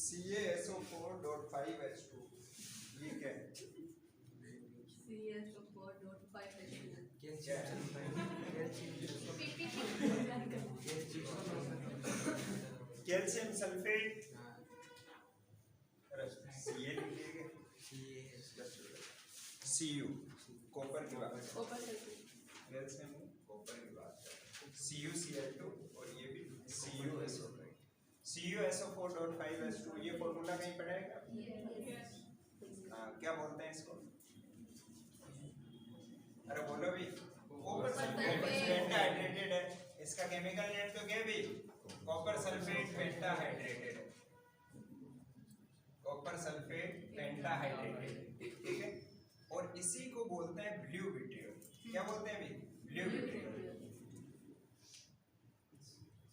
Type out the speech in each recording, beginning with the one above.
CaSO4.5H2 ये क्या है? CaSO4.5H2 ये क्या है? कैल्शियम सल्फेट Cu कॉपर की बात कैल्शियम कॉपर की बात CuCl2 और ये भी CuSO4.5H2 ये फॉर्मूला कहीं पढ़ा है क्या? क्या बोलते हैं इसको? अरे बोलो भी। कॉपर सल्फेट पेंटाहाइड्रेटेड है, इसका केमिकल नेम तो क्या है भी? कॉपर सल्फेट पेंटाहाइड्रेटेड है, कॉपर सल्फेट पेंटाहाइड्रेटेड, ठीक है। और इसी को बोलते हैं ब्लू विट्रियोल। क्या बोलते हैं भी? ब्लू विट्रियोल,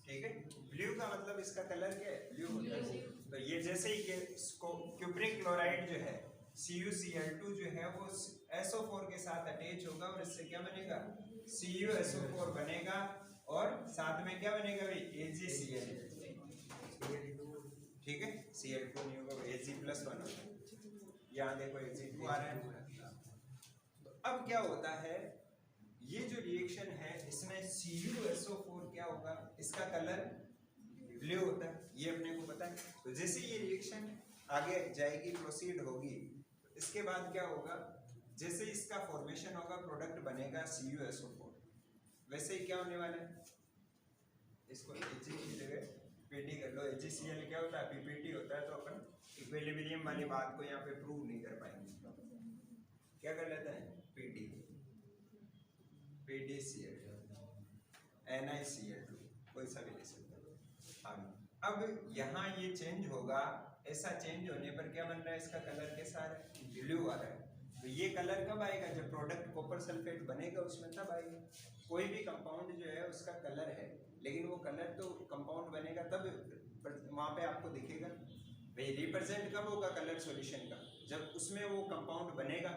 ठीक है। ब्लू का मतलब इसका कलर क्या है? ब्लू होता है। तो ये जैसे ही क्यूप्रिक क्लोराइड जो है CuCl2 जो है वो SO4 के साथ अटैच होगा और इससे क्या बनेगा? CuSO4 बनेगा और साथ में क्या बनेगा भाई? AgCl, ठीक है। Cl2 नहीं होगा, Ag+1 होगा। यहाँ देखो Ag2 आ रहा है। तो अब क्या होता है, ये जो रिएक्शन है इसमें CuSO4 क्या होगा? इसका कलर ब्लू होता है, ये अपने को पता है। तो जैसे ये रिएक्शन आगे जाएगी, प्रोसीड होगी, इसके बाद क्या होगा? जैसे इसका फॉर्मेशन होगा, प्रोडक्ट बनेगा CuSO4। वैसे ही क्या होने वाला है? इसको Ag की जगह Pd कर लो। AgCl क्या होता है? PPT होता है। तो अपन इक्विलिब्रियम वाली बात को यहाँ पे प्रूव नहीं कर पाएंगे। क्या कर लेते हैं? PdCl, NiCl2, कोई सा भी ले सकते हो। अब यहाँ ये चेंज होगा। ऐसा चेंज होने पर क्या बन रहा है? इसका कलर कैसा आ रहा है? ब्लू आ रहा है। तो ये कलर कब आएगा? जब प्रोडक्ट कॉपर सल्फेट बनेगा उसमें तब आएगा। कोई भी कंपाउंड जो है उसका कलर है, लेकिन वो कलर तो कंपाउंड बनेगा तब वहाँ पे आपको दिखेगा भाई। रिप्रेजेंट कब होगा कलर सॉल्यूशन का? जब उसमें वो कंपाउंड बनेगा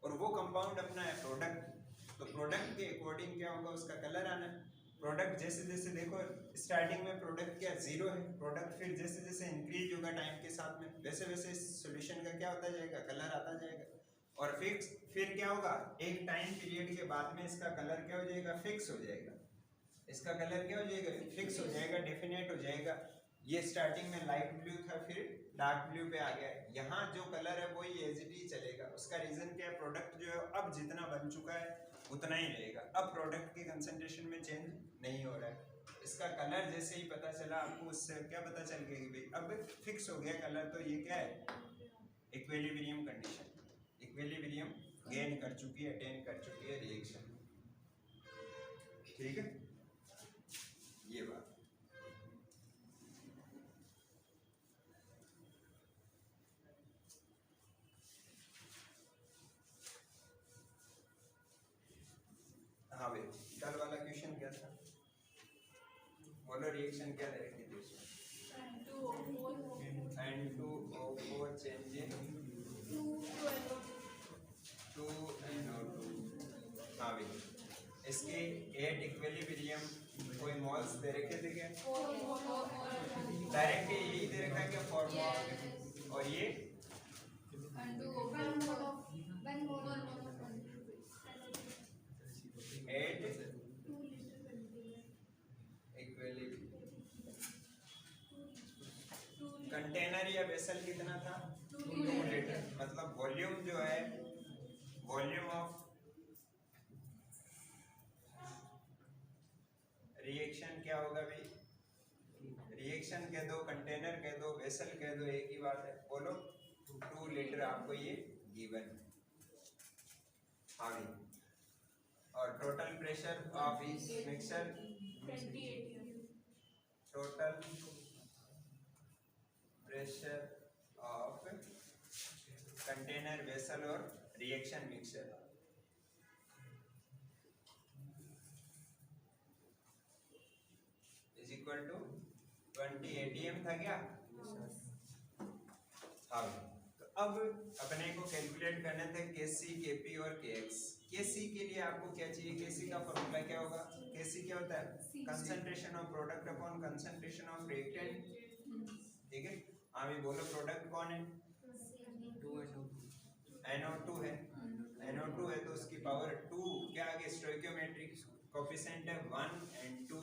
और वो कंपाउंड अपना है प्रोडक्ट। तो प्रोडक्ट के अकॉर्डिंग क्या होगा? उसका कलर आना है। प्रोडक्ट जैसे जैसे देखो स्टार्टिंग में प्रोडक्ट क्या जीरो है, प्रोडक्ट फिर जैसे जैसे इंक्रीज होगा टाइम के साथ में, वैसे वैसे सॉल्यूशन का क्या होता जाएगा? कलर आता जाएगा। और फिर क्या होगा? एक टाइम पीरियड के बाद में इसका कलर क्या हो जाएगा? फिक्स हो जाएगा। इसका कलर क्या हो जाएगा? फिक्स हो जाएगा, डेफिनेट हो जाएगा। ये स्टार्टिंग में लाइट ब्लू था, फिर डार्क ब्लू पे आ गया। यहाँ जो कलर है वही एज इट इज चलेगा। उसका रीजन क्या है? प्रोडक्ट जो है अब जितना बन चुका है उतना ही रहेगा। अब प्रोडक्ट के कंसंट्रेशन में चेंज नहीं हो रहा है। इसका कलर जैसे ही पता चला आपको, उससे क्या पता चल गया कि भाई अब फिक्स हो गया कलर। तो ये क्या है? इक्विलिब्रियम कंडीशन, इक्विलिब्रियम गेन कर चुकी है, अटेन कर चुकी है रिएक्शन, ठीक है। ये बात हाँ भाई, कल वाला क्वेश्चन क्या था? बोलो रिएक्शन क्या दे रखी थी उसमें? N2O4 changing 2NO2। हाँ भाई, इसके 8 इक्विलिब्रियम कोई मॉल्स दे रखे थे क्या? डायरेक्ट यही दे रखा है क्या? 4 मॉल। और ये 8 इक्विलिब्रियम। कंटेनर या वेसल कितना था? 2 लीटर। मतलब वॉल्यूम जो है, वॉल्यूम ऑफ रिएक्शन क्या होगा भाई? रिएक्शन कह दो, कंटेनर कह दो, वेसल कह दो, एक ही बात है। बोलो 2 लीटर आपको ये गिवन। हाँ भाई। और टोटल प्रेशर ऑफ इस mixture 28। Total pressure of container, vessel और reaction mixture is equal to 20 ATM था क्या? हाँ। तो अब अपने को कैलकुलेट करने थे KC, KP और KX। केसी के लिए आपको क्या चाहिए, केसी का फॉर्मूला क्या होगा, केसी क्या होता है concentration of product upon concentration of reactant, ठीक है। अभी बोलो प्रोडक्ट कौन है, NO2 है, NO2 है तो उसकी पावर 2 क्या आ गया, स्टोइकियोमेट्रिक कोफिशिएंट है 1 एंड 2,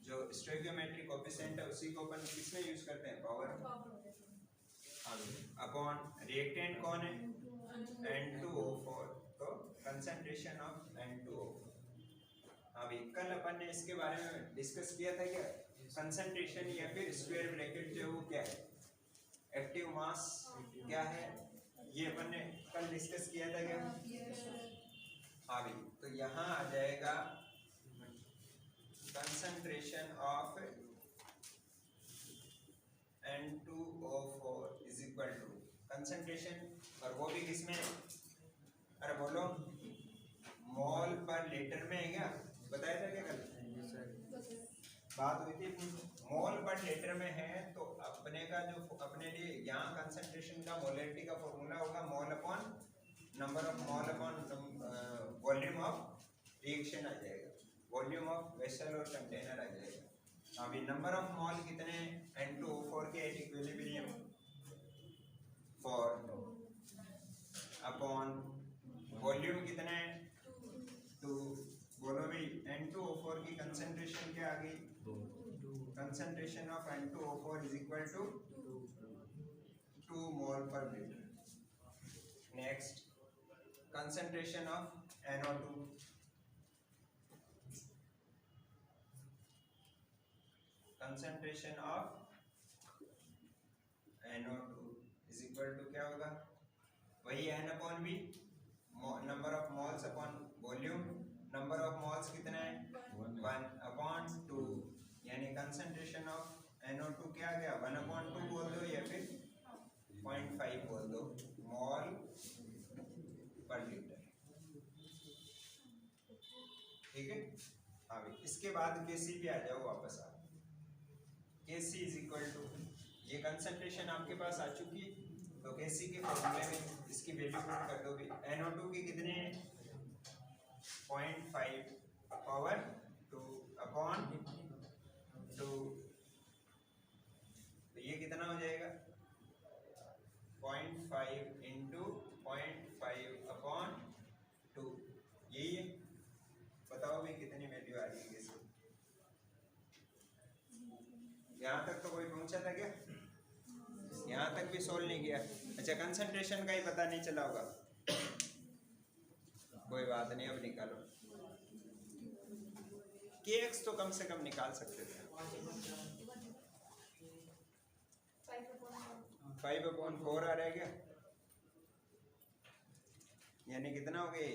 जो स्टोइकियोमेट्रिक कोफिशिएंट है उसी को अपन किसमें यूज करते हैं, पावर अपॉन रिएक्टेंट कौन है N2O4, तो कंसंट्रेशन ऑफ N2O4। अभी कल अपन ने इसके बारे में डिस्कस किया था क्या, कंसंट्रेशन या फिर स्क्वायर ब्रैकेट जो है वो क्या है, एक्टिव मास क्या है, ये अपन ने कल डिस्कस किया था क्या। हाँ भी, तो यहाँ आ जाएगा concentration of N2O4 is equal to concentration, और वो भी किसमें, अरे बोलो मोल पर लीटर में है क्या, बताया था क्या कल बात हुई थी, मोल पर लीटर में है तो अपने का जो अपने लिए यहाँ कंसंट्रेशन का मोलरिटी का फॉर्मूला होगा mole upon number of mole upon volume of reaction आ जाएगा, वॉल्यूम ऑफ वेसल और कंटेनर आ जाएगा। अभी नंबर ऑफ मोल कितने, N2O4 के एट इक्विलिब्रियम 4 अपॉन वॉल्यूम कितना है 2, बोलो भाई N2O4 की कंसंट्रेशन क्या आ गई, concentration of N2O4 is equal to 2 mole per liter. Next, concentration of NO2, concentration of NO2 is equal to क्या होगा, वही N upon V, number of moles upon volume, number of moles कितना है 1 upon 2, यानी concentration of NO2 क्या आ गया 1/2 बोल दो या फिर 0.5 बोल दो मोल पर लीटर, ठीक है। हाँ भाई, इसके बाद Kc पे आ जाओ वापस आप, Kc इज इक्वल टू, ये कंसंट्रेशन आपके पास आ चुकी है तो Kc के फॉर्मूले में इसकी वैल्यू पुट कर दो भी, NO2 की कितने 0.5 पावर 2 अपॉन 2, तो ये कितना हो जाएगा 0.5 इंटू 0.5 अपॉन 2, यही है। बताओ भाई कितनी वैल्यू आ रही है इसकी, यहाँ तक तो कोई पहुंचा था क्या, यहाँ तक भी सोल्व नहीं किया, अच्छा कंसंट्रेशन का ही पता नहीं चला होगा, कोई बात नहीं, अब निकालो Kx तो कम से कम निकाल सकते थे, 5/4 आ रहा है क्या, यानी कितना हो गया,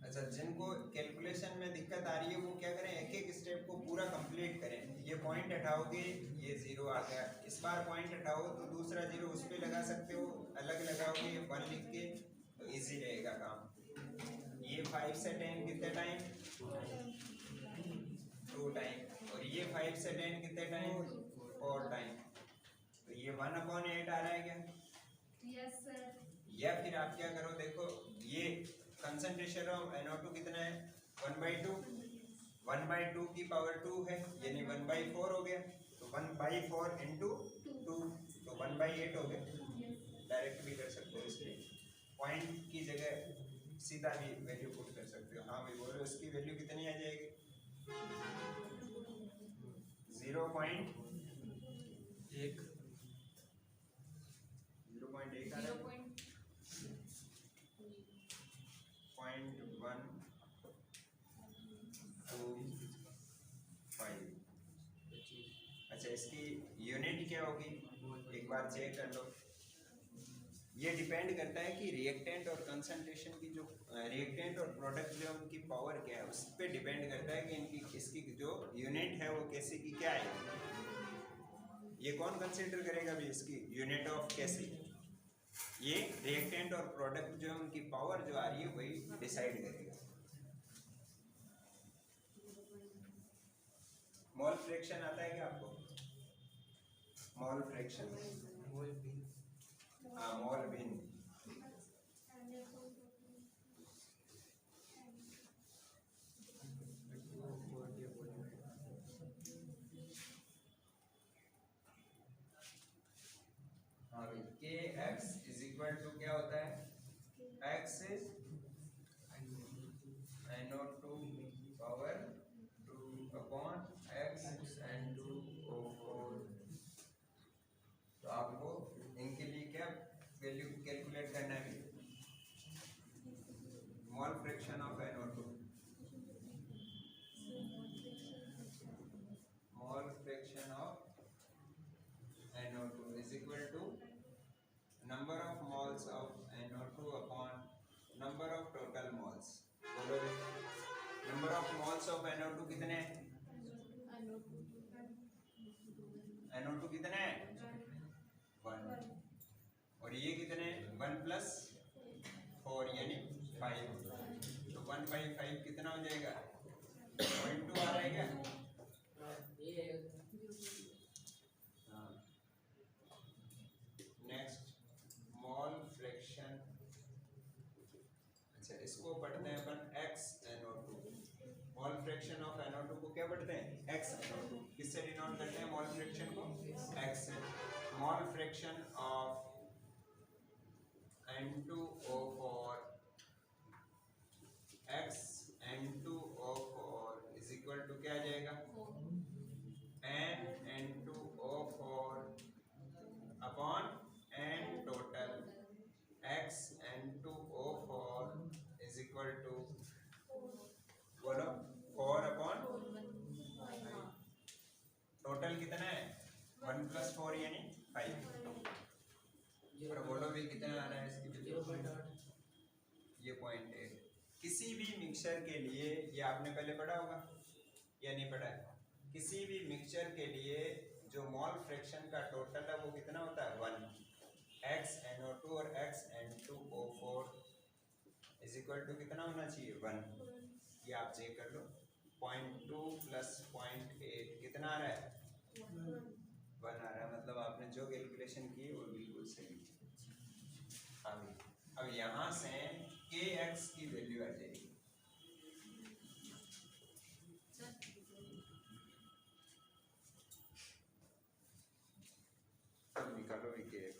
अच्छा जिनको कैलकुलेशन में दिक्कत आ रही है वो क्या करें, एक एक स्टेप को पूरा कंप्लीट करें, ये पॉइंट हटाओगे ये 0 आ गया, इस बार पॉइंट हटाओ तो दूसरा 0 उस पर लगा सकते हो, अलग लगाओगे 1 लिख के तो इजी रहेगा काम। ये 5 से 10 कितने टाइम 2 टाइम, और ये 5 से 10 कितने टाइम 4 टाइम, तो ये 1/8 आ रहा है क्या, यस सर। या फिर आप क्या करो, देखो ये कंसंट्रेशन ऑफ NO2 कितना है 1/2, 1/2 की पावर 2 है यानी 1/4 हो गया, तो 1/4 इंटू 2 तो 1/8 हो गया, डायरेक्ट भी कर सकते हो, इसलिए पॉइंट की जगह सीधा भी वैल्यू पुट कर सकते हो। हाँ भाई बोलो इसकी वैल्यू कितनी आ जाएगी 0.1 0.1 आ रहा है 0.125। अच्छा इसकी यूनिट क्या होगी एक बार चेक कर लो, ये डिपेंड करता है कि रिएक्टेंट और कंसंट्रेशन की जो रिएक्टेंट और प्रोडक्ट जो उनकी पावर क्या है उस पर डिपेंड करता है कि इनकी इसकी जो यूनिट है वो कैसी की क्या है, ये कौन कंसीडर करेगा भी इसकी यूनिट ऑफ कैसी, ये रिएक्टेंट और प्रोडक्ट जो उनकी पावर जो आ रही है वही डिसाइड करेगा। मोल फ्रैक्शन आता है क्या आपको, मोल फ्रैक्शन हाँ मोल भिन्न। हाँ भाई के एक्स इज इक्वल टू क्या होता है, x is NO2 power 2 upon x N2O4। तो आपको इनके लिए क्या वैल्यू कैलकुलेट करना है, मोल fraction of NO2, mole fraction of NO2 is equal to number of moles of NO2 upon number of total moles। बोलो number of moles of NO2 कितने हैं, NO2 कितने हैं 1, और ये कितने 1 + 4 यानी 5। तो 1/5 कितना हो जाएगा 0.2 आ रहा है क्या। नेक्स्ट मोल फ्रैक्शन, अच्छा इसको पढ़ते हैं अपन XNO2। Mole fraction of NO2 को क्या पढ़ते हैं XNO2। किससे डिनोट करते हैं मोल फ्रैक्शन को, X से। Mole fraction of N2O4 XN2O4 is equal to क्या आ जाएगा N2O4 upon N total. XN2O4 is equal to बोलो 4 अपॉन टोटल कितना है 1 + 4 यानी 5। और बोलो भी कितना आ रहा है इसकी, ये 0.8। किसी भी मिक्सचर के लिए, ये आपने पहले पढ़ा होगा या नहीं पढ़ा है, किसी भी मिक्सचर के लिए जो मोल फ्रैक्शन का टोटल है वो कितना होता है 1। XNO2 और XN2O4 इज इक्वल टू कितना होना चाहिए 1। ये आप चेक कर लो 0.2 + 0.8 कितना आ रहा है 1 आ रहा है। मतलब आपने जो कैलकुलेशन की वो बिल्कुल सही। अब यहाँ से kx की वैल्यू आ जाएगी, अब निकालो भी kx।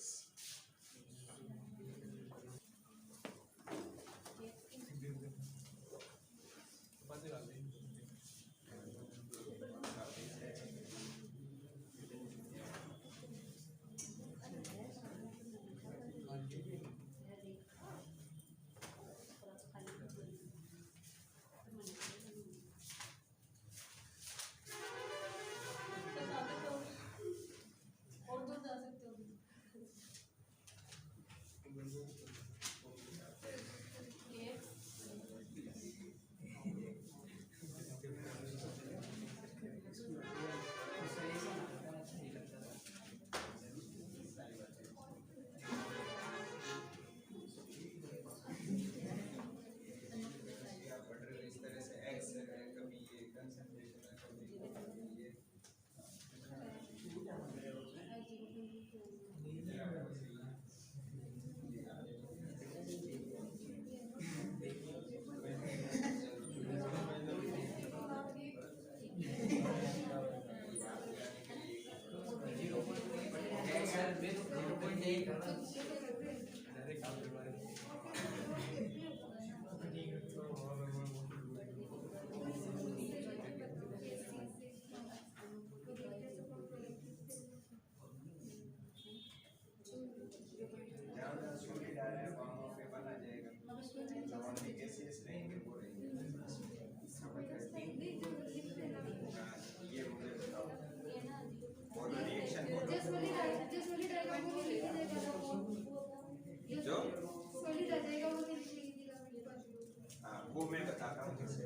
वो मैं बताता हूँ कैसे।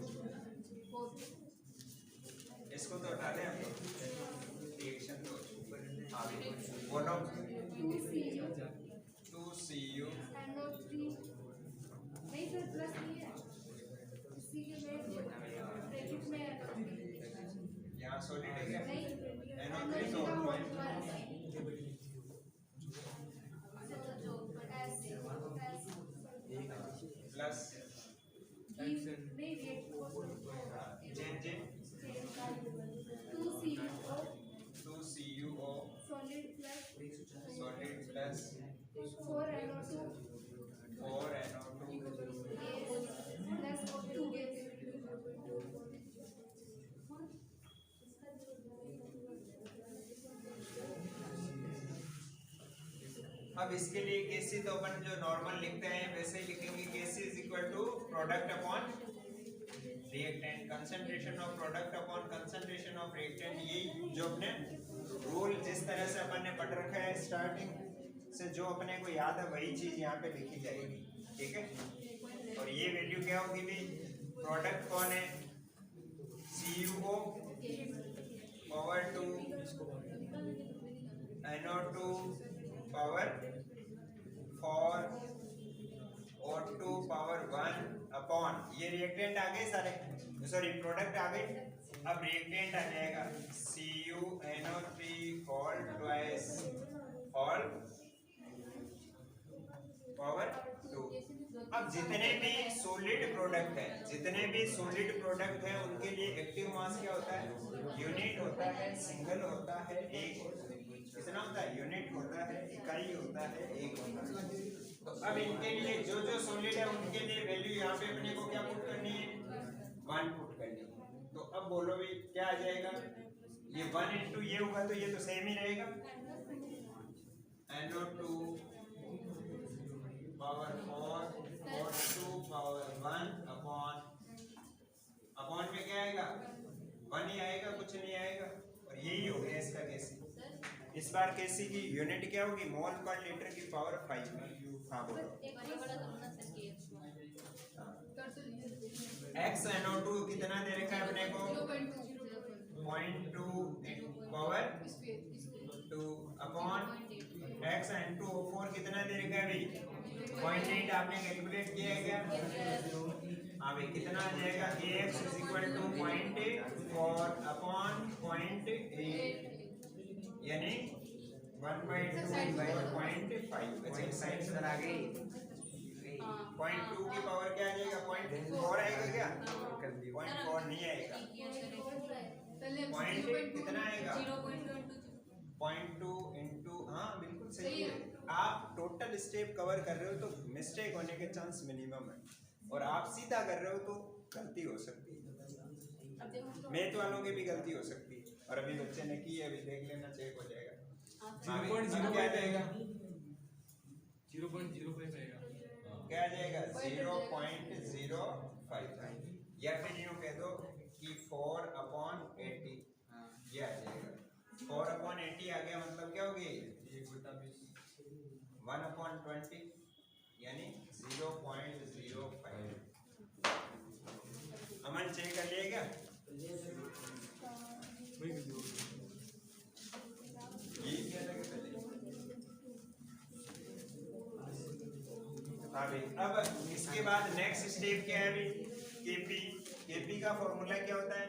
इसको तो हटा दें हम लोग, रिएक्शन तो बोलो 2Cu नहीं सर प्लस नहीं है, सी के ब्रैकेट में यहाँ सॉलिड है क्या नहीं NO3 तो नहीं weight change into CuO 2 CuO solid plus solid plus 4 NO2 4 NO2 plus 2 gas अब इसके लिए केसी तो अपन जो नॉर्मल लिखते हैं वैसे ही लिखेंगे K C is equal to product upon reactant concentration of product upon concentration of reactant यही जो अपने रूल जिस तरह से अपन ने पढ़ रखा है स्टार्टिंग से जो अपने को याद है वही चीज यहाँ पे लिखी जाएगी ठीक है और ये वैल्यू क्या होगी भाई प्रोडक्ट कौन है CuO power 2 NO2 power 4 O2 power 1 upon ये रिएक्टेंट आ गए सारे सॉरी प्रोडक्ट आ गए अब रिएक्टेंट आ जाएगा CuNO3 whole twice whole power 2 अब जितने भी सॉलिड प्रोडक्ट है उनके लिए एक्टिव मास क्या होता है यूनिट होता है सिंगल होता है एक कितना होता है यूनिट होता है इकाई होता है एक होता है तो अब इनके लिए जो जो सॉलिड है उनके लिए वैल्यू यहाँ पे अपने को क्या पुट करनी है 1 पुट करनी है तो अब बोलो भी क्या आ जाएगा ये 1 इंटू ये होगा तो ये तो सेम ही रहेगा NO2 power 4 O2 power 1 upon में क्या आएगा 1 ही आएगा कुछ नहीं आएगा और यही हो गया इसका केसी इस बार केसी की यूनिट क्या होगी मोल पर लीटर की पावर 5 हाँ बोलो x NO2 कितना दे रखा है अपने को 0.2 पावर 2 अपॉन x N2O4 कितना दे रखा है भाई 0.8 आपने कैलकुलेट किया है क्या हाँ भाई कितना आ जाएगा kx is equal to 0.4 upon 0.8 यानी 1/2 by 0.5 अच्छा साइड से आ गई 0.2 की पावर क्या आ जाएगा 0.4 आएगा क्या 0.4 नहीं आएगा पॉइंट कितना आएगा 0.2 इंटू हाँ बिल्कुल सही है आप टोटल स्टेप कवर कर रहे हो तो मिस्टेक होने के चांस मिनिमम है और आप सीधा कर रहे हो तो गलती हो सकती है मैथ वालों की भी गलती हो सकती है और अभी बच्चे ने की है अभी देख लेना चेक हो जाएगा 0.05 क्या जाएगा 0.05 आएगा क्या आ जाएगा 0.05 या फिर यूँ कह दो कि 4/80 ये आ जाएगा 4/80 आ गया मतलब क्या होगी 1/20 यानी 0.05 अमन चेक कर लिएगा ये क्या लगे पहले हाँ भाई अब इसके बाद नेक्स्ट स्टेप क्या है भाई केपी का फॉर्मूला क्या होता है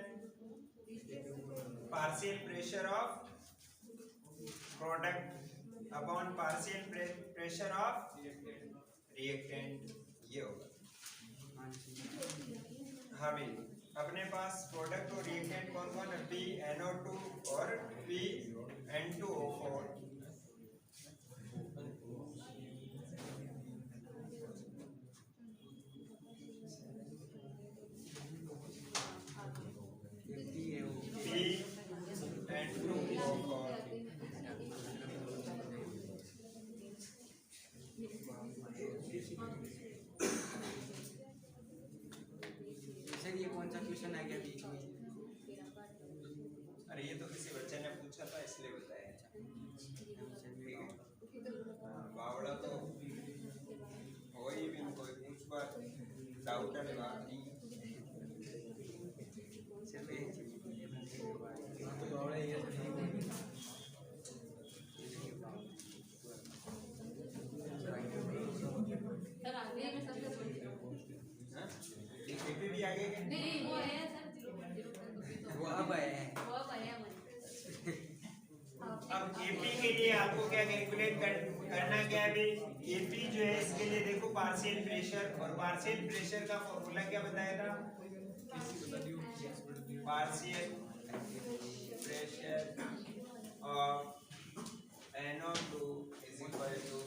partial pressure of product upon partial pressure of reactant ये होगा हाँ भाई अपने पास प्रोडक्ट और रिएक्टेंट कौन कौन है PNO2 और PN2O4 सर ये कौन सा क्वेश्चन आ गया बीच में अरे ये तो किसी बच्चे ने पूछा था इसलिए बताया ठीक है बावड़ा तो वही भी कोई पूछ बार डाउट वाली बात नहीं सिर्फ एक तो दौड़े ये केपी भी आगे वो अब आए हैं अब केपी के लिए आपको क्या कैलकुलेट करना क्या है भाई केपी जो है इसके लिए देखो पार्शियल प्रेशर, और पार्शियल प्रेशर का फॉर्मूला क्या बताया था? Partial pressure of NO2 is equal to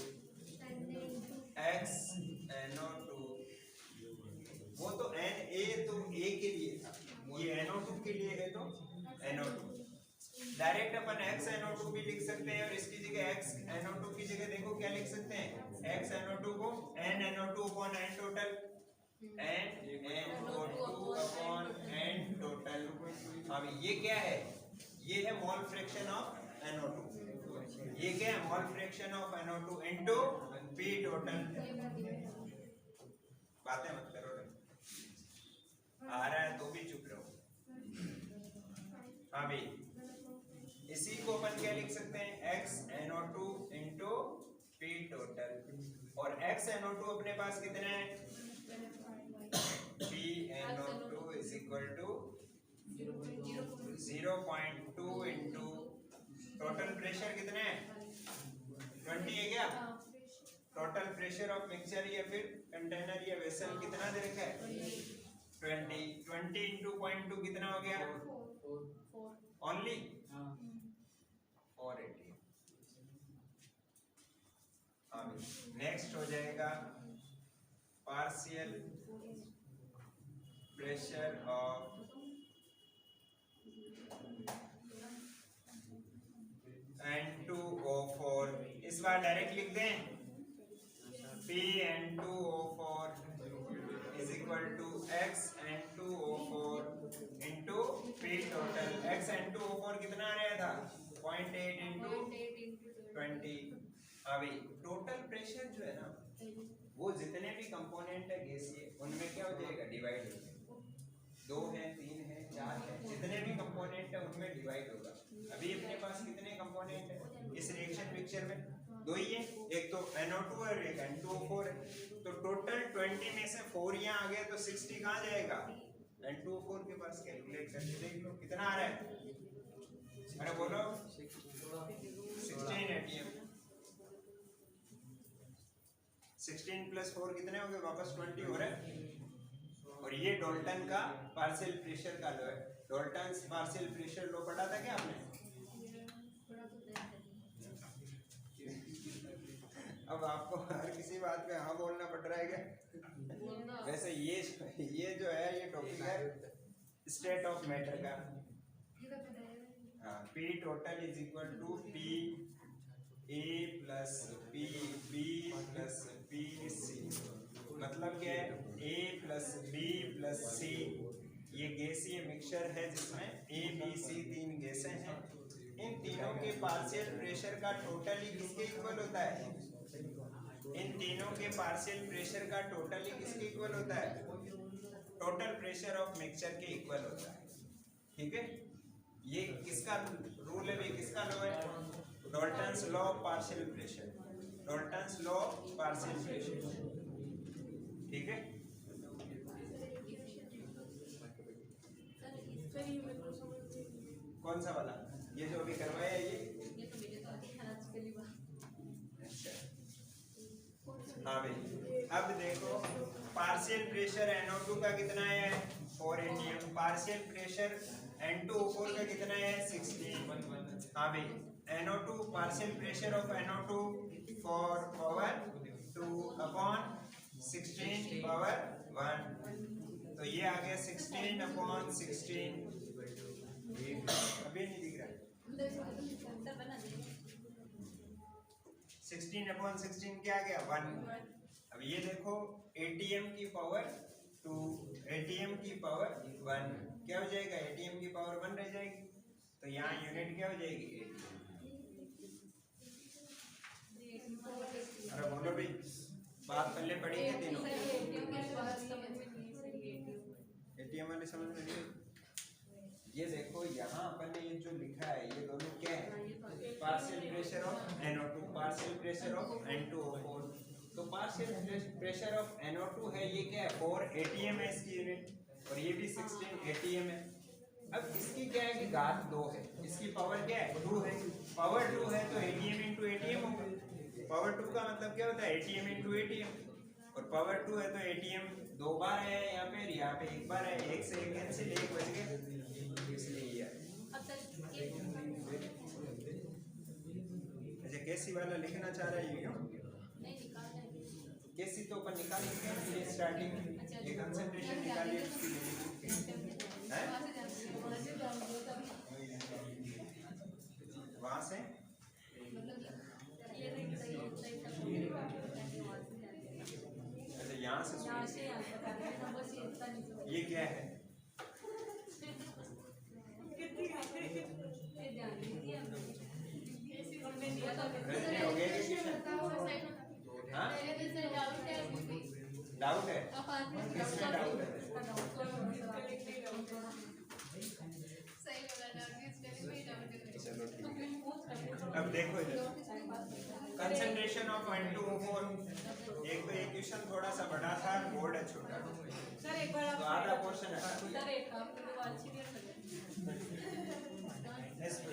x NO2, वो तो Na तो A के लिए था, ये NO2 के लिए है तो NO2। डायरेक्ट अपन x NO2 भी लिख सकते हैं, और इसकी जगह x NO2 की जगह देखो क्या लिख सकते हैं, x NO2 को n NO2 upon n total, n NO2 upon n total। अब ये क्या है? ये है मोल फ्रैक्शन ऑफ NO2। ये क्या है? मोल fraction of NO2 into P total. बातें मत करो रे, आ रहा है तो भी चुप रहो। अभी इसी को अपन क्या लिख सकते हैं, x NO2 into P total, और x NO2 अपने पास कितने हैं, P NO2 is equal to 0.2 into total pressure कितने हैं, 20 है क्या? टोटल प्रेशर ऑफ मिक्सचर या फिर कंटेनर या वेसल कितना दे रखा है, 20 इनटू 0.2 कितना हो गया, ओनली 480। नेक्स्ट हो जाएगा पार्शियल प्रेशर ऑफ N2O4, इस बार डायरेक्ट लिख दें, PN2O4 is equal to x N2O4 into P total। x N2O4 कितना आ रहा था, 0.8 into 20। अभी टोटल प्रेशर जो है ना, वो जितने भी कंपोनेंट है गैसीय, उनमें क्या हो जाएगा, डिवाइड हो जाएगा। 2 है, 3 है, 4 है, जितने भी कंपोनेंट है उनमें डिवाइड होगा। अभी अपने पास कितने कंपोनेंट है इस रिएक्शन मिक्सचर में, 2 ही है, एक तो NO2 है और एक N2O4 है। तो टोटल 20 में से 4 यहाँ आ गया तो 60 कहाँ जाएगा, N2O4 के पास। कैलकुलेट करके देख लो कितना आ रहा है, अरे बोलो 16 ATM। 16 प्लस 4 कितने हो गए, वापस 20 हो रहा है। और ये डाल्टन का पार्शियल प्रेशर का लो है। डाल्टन पार्शियल प्रेशर लो पढ़ा था क्या आपने? अब आपको हर किसी बात पे हाँ बोलना पड़ रहा है क्या? वैसे ये जो है ये टॉपिक है स्टेट ऑफ मैटर का। P total is equal to P A plus P B plus P C। मतलब क्या है, A plus B plus C, ये गैसीय मिक्सचर है जिसमें A B C 3 गैसें हैं। इन तीनों के पार्शियल प्रेशर का टोटल ही किसके इक्वल होता है, इन तीनों के पार्शियल प्रेशर का टोटल ही किसके इक्वल होता है, टोटल प्रेशर ऑफ मिक्सचर के इक्वल होता है। ठीक है, ये किसका रूल है, ये किसका लॉ है, Dalton's law of partial pressure, Dalton's law of partial pressure. ठीक है, कौन सा वाला, ये जो अभी करवाया है ये हाँ भाई। अब देखो पार्शियल प्रेशर NO2 का कितना है 4 atm, पार्शियल प्रेशर N2O4 का कितना है 16। हाँ भाई, NO2 partial pressure of NO2 for power 2 upon 16 power 1, तो ये आ गया 16 अपॉन 16। अभी नहीं दिख रहा, 16 अपॉन 16 क्या आ गया 1। अब ये देखो ATM की पावर 2, ATM की पावर 1 क्या हो जाएगा, ATM की पावर 1 रह जाएगी, तो यहाँ यूनिट क्या हो जाएगी 80। अरे बोलो भाई, बात पहले पढ़ी है तीनों, ATM वाले समझ में नहीं। ये देखो यहाँ अपन ने ये जो लिखा है ये दोनों क्या है, partial pressure of NO2, partial pressure of N2O4। तो पार्शियल प्रेशर ऑफ NO2 है, ये क्या है 4 atm है इसकी यूनिट, और ये भी 16 atm है। अब इसकी क्या है कि घात 2 है, इसकी पावर क्या है 2 है, पावर 2 है तो atm इंटू atm होगा। पावर 2 का मतलब क्या होता है atm इंटू atm, और पावर 2 है तो एटीएम 2 बार है यहाँ पे एक बार है, एक से एक कैंसिल, एक बच गए, इसलिए ये है। अब तक एक अच्छा केसी वाला लिखना चाह रहे हैं यूं, नहीं निकालना है। केसी तो अपन निकालेंगे ये स्टार्टिंग में, ये कंसंट्रेशन निकालिए उसकी वैल्यू है वहाँ से, अच्छा यहाँ से ये क्या है, रजनी हो गया कि क्वेश्चन? हाँ डाउट है, किसमें डाउट है? चलो ठीक है, अब देखो इधर कंसंट्रेशन ऑफ N2O4, एक तो ये क्वेश्चन थोड़ा सा बड़ा था, बोर्ड है छोटा, तो आधा पोर्शन है,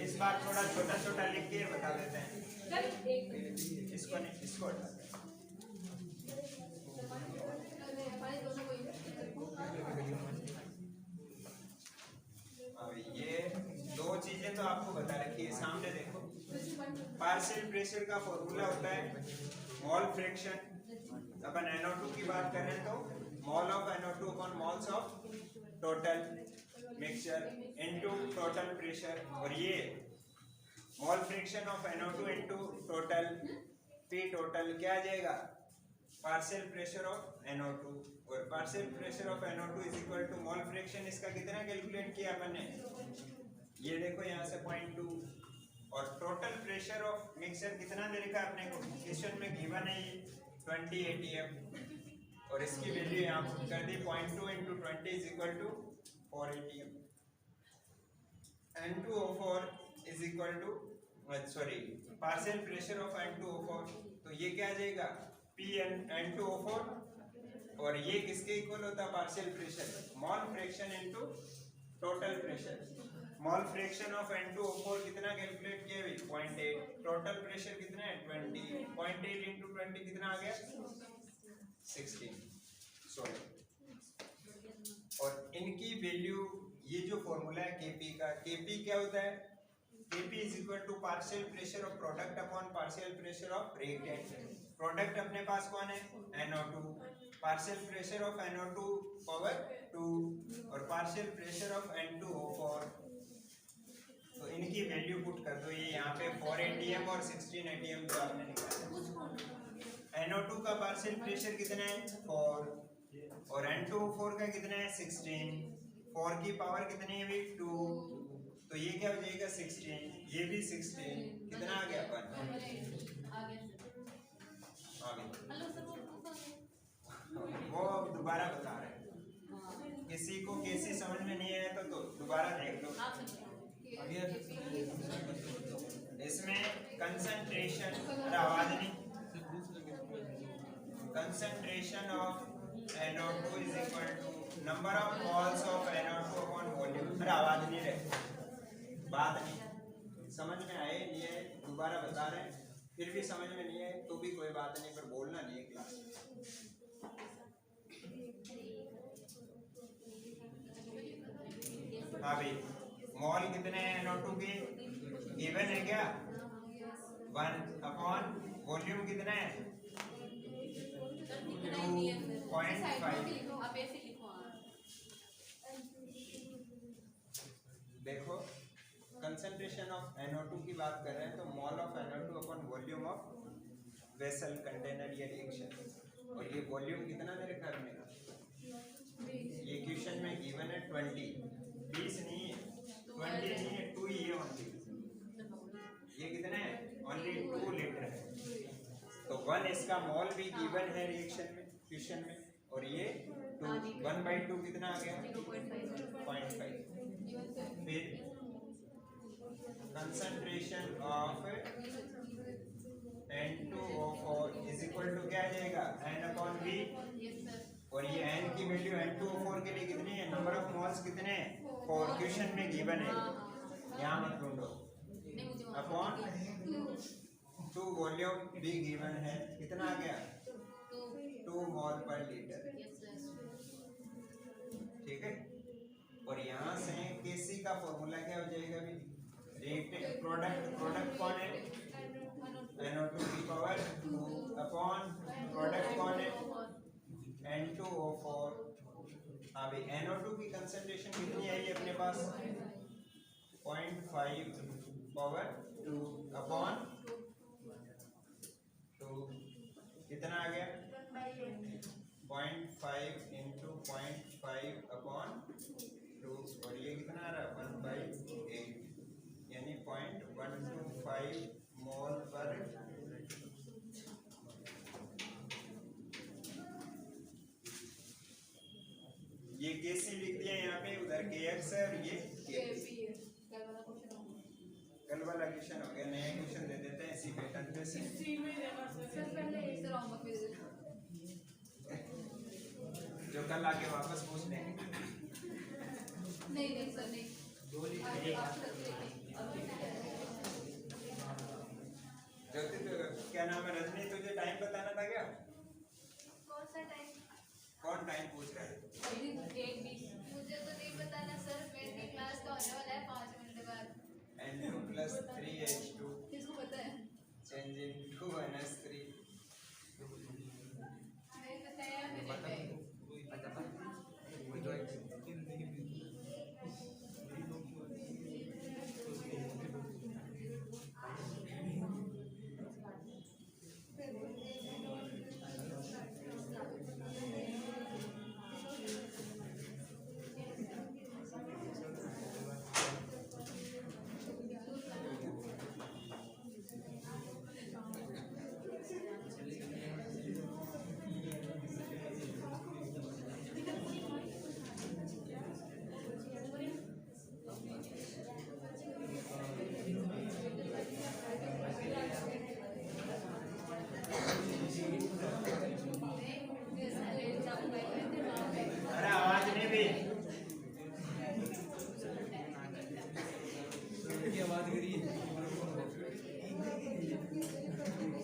इस बार थोड़ा छोटा छोटा लिख के बता देते हैं, इसको नहीं, इसको हटा दें। अब ये दो चीजें तो आपको बता रखी है, सामने देखो, पार्शियल प्रेशर का फॉर्मूला होता है मोल फ्रैक्शन, अपन NO2 की बात कर रहे हैं तो mole of NO2 upon moles of total mixture into total pressure, और ये mole fraction of NO2 into total P total क्या आ जाएगा, पार्शियल प्रेशर ऑफ NO2, और partial pressure of NO2 is equal to mole fraction, इसका कितना calculate किया अपन ने, ये देखो यहाँ से 0.2, और टोटल प्रेशर ऑफ मिक्सचर कितना दे रखा है अपने को, क्वेश्चन में गिवन है ये 20 ATM, और इसकी वैल्यू यहाँ कर दी 0.2 into 20 is equal to 4 ATM। N2O4 is equal to sorry partial pressure of N2O4, तो ये क्या आ जाएगा N2O4, और ये किसके इक्वल होता है partial pressure, mole fraction into total pressure, mole fraction of N2O4 कितना कैलकुलेट किया भाई 0.8, टोटल प्रेशर कितना है 20, 0.8 into 20 कितना आ गया 16, सॉरी, और इनकी वैल्यू, ये जो फॉर्मूला है Kp का, Kp क्या होता है, Kp is equal to partial pressure of product upon partial pressure of reactant, product अपने पास कौन है NO2, partial pressure of NO2 power 2 और पार्शियल प्रेशर ऑफ N2O4, तो इनकी वैल्यू पुट कर दो, ये यहाँ पे 4 ATM और 16 ATM जो आपने निकाला, NO2 का पार्शियल प्रेशर कितना है 4, और N2O4 का कितना है 16, 4 की पावर कितनी है भी 2, तो ये क्या हो जाएगा 16, ये भी 16, कितना आ गया अपन आगे, वो अब दोबारा बता रहे हैं, किसी को कैसी समझ में नहीं आया तो दोबारा देख लो, इसमें कंसंट्रेशन, आवाज नहीं, concentration of NO2 is equal to number of moles of NO2 upon volume, आवाज नहीं रहे, बात नहीं समझ में आए नहीं है, दोबारा बता रहे हैं, फिर भी समझ में नहीं है तो भी कोई बात नहीं, पर बोलना नहीं है क्लास में। हाँ भाई मोल कितने हैं NO2 के, गिवन है क्या 1 अपॉन वॉल्यूम कितना है 2.5, देखो कंसंट्रेशन ऑफ NO2 की बात कर रहे हैं तो mole of NO2 upon volume of vessel container या रिएक्शन, और ये वॉल्यूम कितना दे रखा है मेरा, ये क्वेश्चन में गिवन है 20, 20 नहीं है 20 नहीं है 2 ही है ओनली, ये कितना है ओनली 2 लीटर है, तो 1 इसका मोल भी गिवन है रिएक्शन में क्वेश्चन में, और ये 1/2 कितना आ गया 0.5, फिर concentration of N2O4 is equal to क्या आ जाएगा N/V, और ये N की वैल्यू N2O4 के लिए कितनी है, नंबर ऑफ मोल्स कितने हैं 4, क्वेश्चन में गिवन है, यहाँ मत ढूंढो, अपॉन 2 वॉल्यूम भी गिवन है, कितना आ गया 2 मोल पर लीटर, Yes, sir. ठीक है। और यहाँ से केसी का फॉर्मूला क्या हो जाएगा अभी, रिएक्टेंट प्रोडक्ट कौन है, NO2 की पावर 2 अपॉन प्रोडक्ट कौन है, N2O4। अभी NO2 की कंसंट्रेशन कितनी आई अपने पास, 0.5 पावर 2 अपॉन 2, कितना आ गया, 0.5 इंटू 0.5 अपॉन 2, और ये कितना आ रहा है 1/8, यानी 0.125 मोल पर ये केसी लिख दिया यहाँ पे, उधर KX है और ये KP। कल वाला क्वेश्चन हो गया, नया क्वेश्चन दे देते हैं इसी पैटर्न पे से। सर पहले इधर आऊंगा फिर जो कल आके वापस पूछ लेंगे। नहीं सर नहीं, आप ज्योति तो क्या नाम है, रजनी तुझे टाइम बताना था क्या, कौन सा टाइम, कौन टाइम पूछ रहा है, मुझे तो नहीं बताना सर, मेरी क्लास का होने वाला है 5 मिनट बाद। N2 + 3H2 किसको पता है, चेंज इनटू -3। नहीं बताया मैंने। अरे आवाज नहीं भी, की आवाज करिए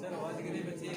सर, आवाज करिए बच्चे।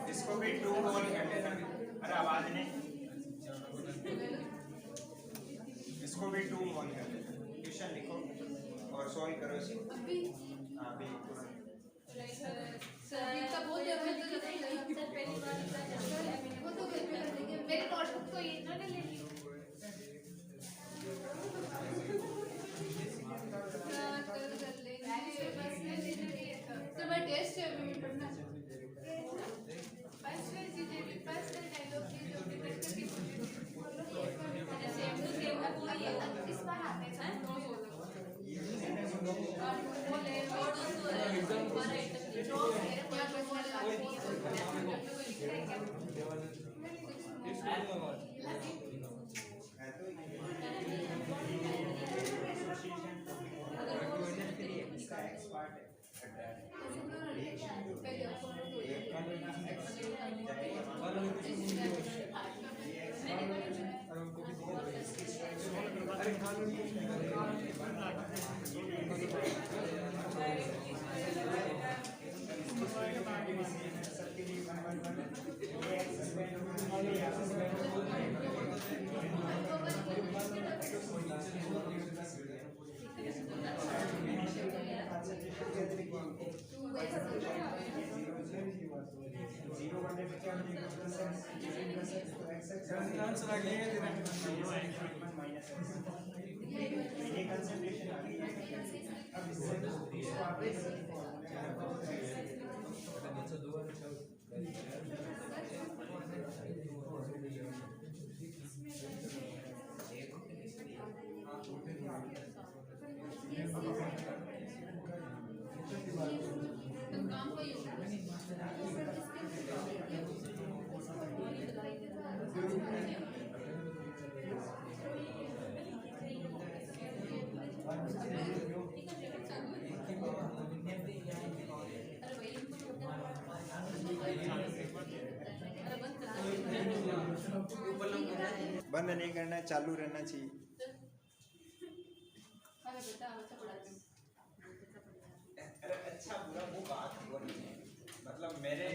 इसको भी 2 मोल कर लेना। अरे आवाज नहीं, इसको भी 2 मोल कर लेना। क्वेश्चन लिखो और सॉल्व करो इसको। अभी हाँ अभी तुरंत। सर इतना बोल दिया, मैं तो नहीं सर पहली बार वो तो घर पे कर देंगे, मेरे नोटबुक तो इन्होंने ले ली। तो मैं टेस्ट है अभी पढ़ना बस फिर चीजें बस डायलॉग की जो भी करके सेम टू सेम ना पूरी है इस बार आते हैं और बोले और तो एग्जाम पर जो मेरे क्या बोल रहा है लिख रहे हैं इसका एक्स पार्ट है जीरो बनने पे क्या हो जाएगा, प्लस एक्स आंसर आ गया है। ये कंसंट्रेशन आ गई है। अब इससे इसको आप काम वही होगा। बंद नहीं करना, चालू रहना चाहिए। अरे अच्छा बुरा वो बात वो नहीं है, मतलब मेरे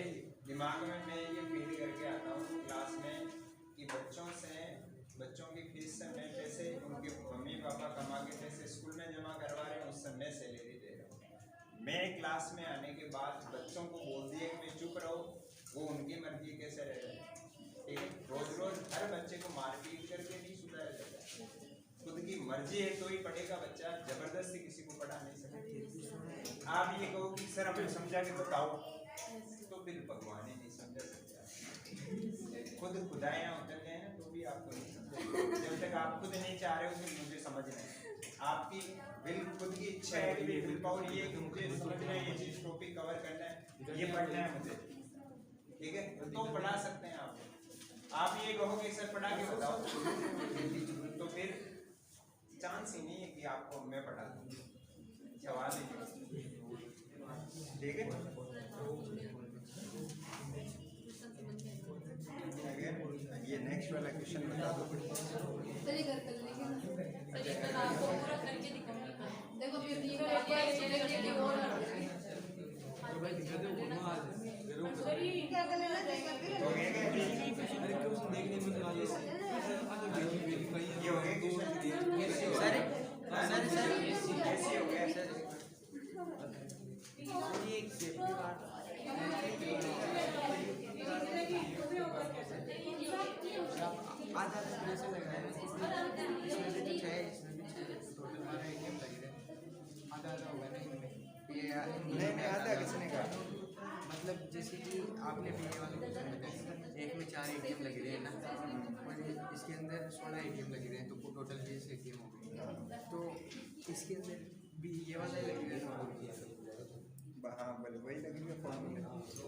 दिमाग में मैं ये फील करके आता हूँ क्लास में कि बच्चों की फीस से मैं पैसे उनके मम्मी पापा कमा के पैसे स्कूल में जमा करवा रहे हैं, उस समय सैलरी दे रहा हूँ। मैं क्लास में आने के बाद बच्चों को बोल दिया कि मैं चुप रहो, वो उनकी मर्जी कैसे रह रहे हैं। ठीक है, रोज रोज हर बच्चे को मारपीट करके नहीं सुधारा जाता, खुद की मर्जी है तो ही पढ़ेगा बच्चा, जबरदस्ती किसी को पढ़ा नहीं सकता। आप ये कहो कि सर हमें समझा के बताओ, तो फिर भगवान ही नहीं समझा सकता। खुद खुदाया उतर गए हैं तो भी आपको नहीं समझा। जब तक आप खुद नहीं चाह रहे हो फिर मुझे समझना है। आपकी विल खुद की इच्छा है, विल पावर ये है कि मुझे समझना है, ये चीज टॉपिक कवर करना है, ये पढ़ना है मुझे, ठीक है, तो पढ़ा सकते हैं आप ये कहो कि सर पढ़ा के बताओ, तो फिर चांस ही नहीं है कि आपको मैं पढ़ा दूँ, सवाल ही नहीं। ठीक है, ये नेक्स्ट वाला क्वेश्चन बता दो। चलिए घर कर लेंगे ना। चलिए कल आपको पूरा करके दिखाऊंगी। देखो फिर ये और क्या कर लेना चाहिए? हो गया क्या? अरे क्वेश्चन देखने में तो आगे ये हो गया क्वेश्चन? सर कैसे हो गया सर? ये एक सेफ्टी गार्ड आधा पैसे लगा है, इसमें भी कुछ है, इसमें भी टोटल 12 एटीएम लगे थे, आधा होगा ना इनमें। नहीं आधा किसने कहा? मतलब जैसे कि आपने भी ये वाले क्वेश्चन बताए, एक में 4 एटीएम लगे रहे हैं ना, और इसके अंदर 16 एटीएम लगे रहे हैं, तो टोटल 20 एटीएम हो गए। तो इसके अंदर भी ये वाला ही लगे रहे हैं। हाँ बोले वही लगेगा फॉर्मूले,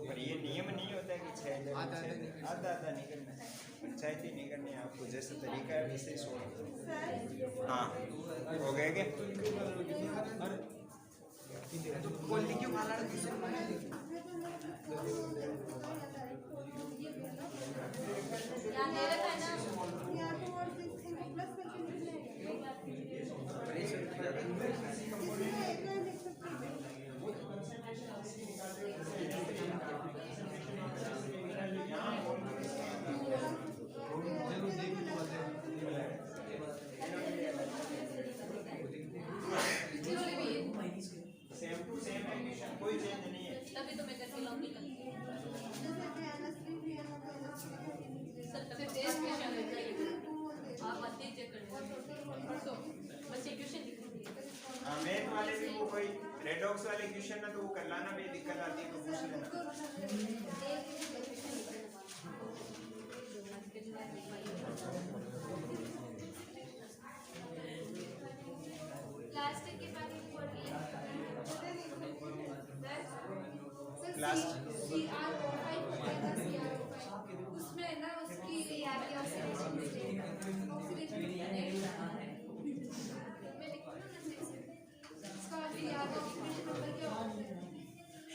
पर ये नियम नहीं होता कि 6 आधा नहीं करना है, पंचायती नहीं करनी है आपको, जैसे तरीका है वैसे ही छोड़ो। हाँ हो गए क्या? तो बोलने क्यों माला सेम टू सेम कंडीशन, कोई चेंज नहीं है। तभी तो मैं करके लाऊंगी कल। सर तभी टेस्ट क्वेश्चन है आप आते चेक कर लो बच्चे क्वेश्चन लिख दिए। हाँ मैथ वाले भी वो कोई रेडॉक्स वाले क्वेश्चन ना तो वो कर लाना, भी दिक्कत आती है तो पूछ लेना। प्लास्टिक के पैकेट पड़ गए उसमें ना उसकी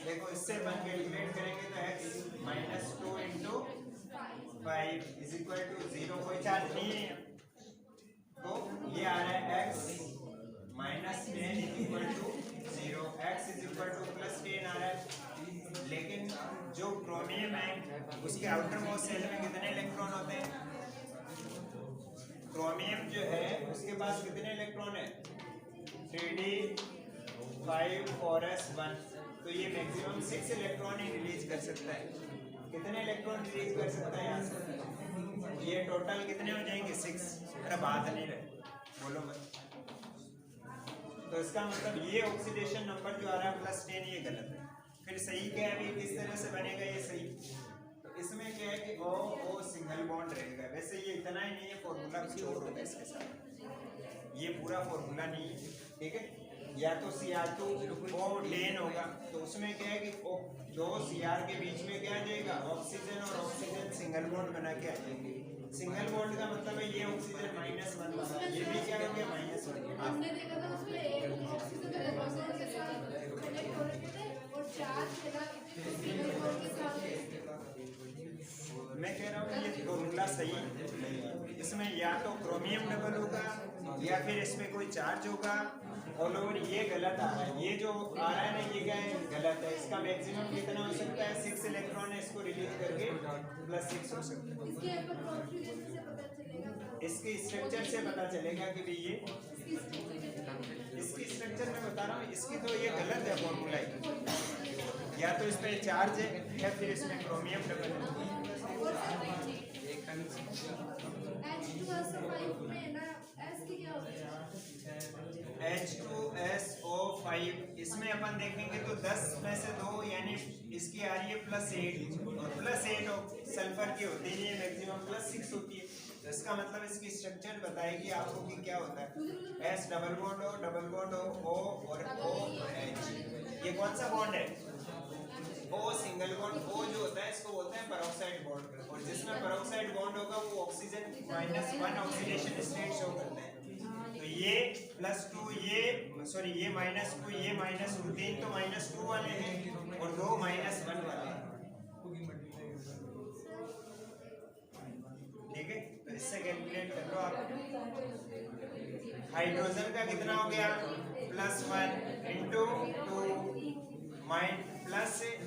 देखो इससे बन के डिवाइड करेंगे तो x minus 2 into 5 is equal to 0, कोई चार्ज नहीं है, तो ये आ रहा है x minus 10 is equal to 0, x is equal to plus 10 आ रहा है। लेकिन जो क्रोमियम है उसके आउटर मोस्ट सेल में कितने इलेक्ट्रॉन होते हैं? क्रोमियम जो है उसके पास कितने इलेक्ट्रॉन है? 3d 5 4s 1, तो ये मैक्सिमम 6 इलेक्ट्रॉन ही रिलीज कर सकता है। कितने इलेक्ट्रॉन रिलीज कर सकता है यहाँ से? ये टोटल कितने हो जाएंगे? 6। अरे बात नहीं रहे, बोलो मत। तो इसका मतलब ये ऑक्सीडेशन नंबर जो आ रहा है +10 ये गलत है। फिर सही क्या है अभी किस तरह से बनेगा ये सही, तो इसमें क्या है कि ओ ओ सिंगल बॉन्ड रहेगा। वैसे ये इतना ही नहीं है, फॉर्मूला कुछ और होगा इसके साथ, ये पूरा फॉर्मूला नहीं है, ठीक है। या तो Cr2 O लेन होगा, तो उसमें क्या है कि O दो Cr के बीच में क्या आ जाएगा, ऑक्सीजन और ऑक्सीजन सिंगल बॉन्ड बना के आ जाएंगे। सिंगल बॉन्ड का मतलब है ये ऑक्सीजन -1 बना, ये भी क्या हो गया -1। हमने देखा था उसमें एक ऑक्सीजन का हाइड्रोजन के साथ कनेक्ट हो रहे थे और चार थे ना सिंगल बॉन्ड के साथ। मैं कह रहा हूँ ये फॉर्मूला सही नहीं है, इसमें या तो क्रोमियम डबल होगा या फिर इसमें कोई चार्ज होगा ऑल ओवर, ये गलत आ रहा है। ये जो आ रहा है ना ये क्या है, गलत है। इसका मैक्सिमम कितना हो सकता है, 6 इलेक्ट्रॉन है, इसको रिलीज करके +6 हो सकता है। इसके ऊपर कॉन्फ़िगरेशन से पता चलेगा, इसके स्ट्रक्चर से पता चलेगा कि भाई ये इसकी स्ट्रक्चर में बता रहा हूँ, इसकी तो ये गलत है फॉर्मूला, या तो इसमें चार्ज है या फिर इसमें क्रोमियम डबल है। H2SO5 में ना S की क्या होती है? H2SO5 इसमें अपन देखेंगे तो 10 में से 2 यानी इसकी आ रही है +8 और +8 सल्फर की होती है, मैक्सिमम +6 होती है। तो इसका मतलब इसकी स्ट्रक्चर बताएगी आपको कि क्या होता है। S डबल बॉन्ड O और O H, ये कौन सा बॉन्ड है, O सिंगल बॉन्ड। O जो होता है इसको बोलते हैं पेरोक्साइड बॉन्ड, और जिसमें पेरोक्साइड बॉन्ड होगा वो ऑक्सीजन -1 ऑक्सीडेशन स्टेट शो करते हैं। तो ये +2 ये सॉरी ये -2 ये -3 तो -2 वाले हैं और 2 -1 वाले हैं, ठीक है। तो इससे कैलकुलेट कर लो आप। हाइड्रोजन का कितना हो गया, +1 × 2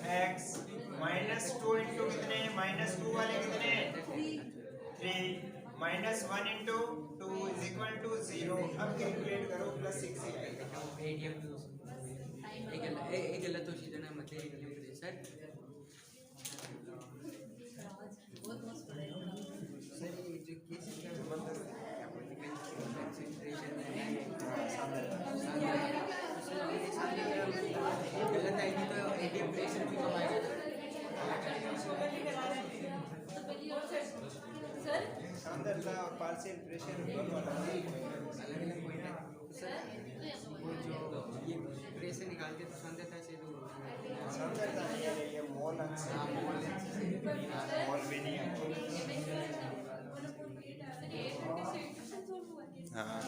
+x -2 × कितने, -2 वाले कितने 3 -1 × 2 = 0। अब कैलकुलेट करो +6 ही आएगा। एक गलत हो सीधे ना मतलब एक गलत सर ये जो केस है क्या बोलते हैं कंसंट्रेशन गलत आएगी तो एटीएम प्रेशर भी कम आएगा। सांद्रता और पार्शियल प्रेशर दोनों अलग पॉइंट है सर। वो जो ये प्रेशर निकालते तो सांद्रता से तो सांद्रता नहीं है, ये मोल अंश है, मोल भी नहीं है। हाँ